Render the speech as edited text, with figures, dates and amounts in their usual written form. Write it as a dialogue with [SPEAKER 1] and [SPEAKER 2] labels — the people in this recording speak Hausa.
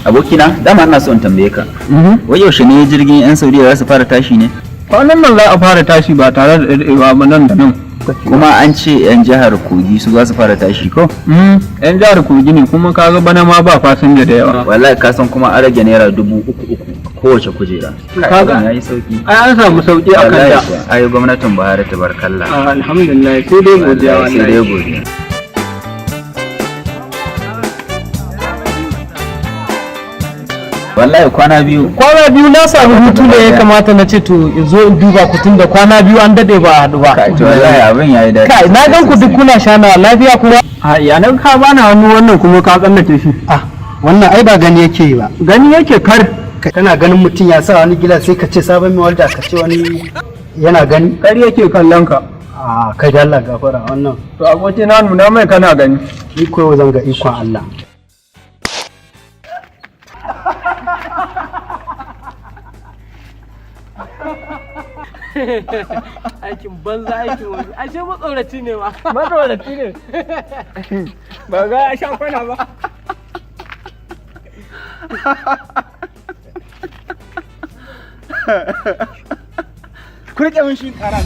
[SPEAKER 1] abokina dama ina so in tambaye ka. Wai yaushe ne jirgin yan Saudiya za su fara tashi ne?
[SPEAKER 2] Kwanan nan za a fara tashi ba tare da daɗewa ba nan da nan.
[SPEAKER 1] Kuma an ce yan jihar Kogi su za su fara tashi ko?
[SPEAKER 2] Yan jihar Kogi ne kuma kaga bana ma ba fasinja da yawa.
[SPEAKER 1] Wallahi ka san kuma an rage naira 3,300 kowace kujera.
[SPEAKER 2] Kaga
[SPEAKER 1] yayi sauki.
[SPEAKER 2] Ai an samu sauki a kanta.
[SPEAKER 1] Ai gwamnatin Buhari tabarkalla.
[SPEAKER 2] Alhamdulillah sai dai godiya wallahi.
[SPEAKER 1] Sai dai godiya. Wallahi kwana biyu
[SPEAKER 2] na samu hutu da ya kamata na ce to in zo in duba ku tun da kwana biyu an dade ba a haɗu ba.
[SPEAKER 1] To wallahi abin yayi daɗi.
[SPEAKER 2] Kai na gan ku duk kuna shana lafiya kuma. A yanan ka bana hannu wannan kuma ka tsallake shi.
[SPEAKER 3] Wannan ai ba gani yake yi ba.
[SPEAKER 2] Gani yake kar.
[SPEAKER 3] Kana ganin mutum ya sa wani gila sai ka ce sabon mai walda ka ce wani yana gani.
[SPEAKER 2] Kar yake kallon ka.
[SPEAKER 3] Kai da Allah gafara wannan.
[SPEAKER 2] To aboki na nuna mai kana gani.
[SPEAKER 3] Iko zan ga ikon Allah.
[SPEAKER 4] Aikin banza aikin wani ashe matsoraci ne ba
[SPEAKER 2] Matsoraci ne. Ba ga ya sha kwana ba.
[SPEAKER 3] Ku rike mun shi kara.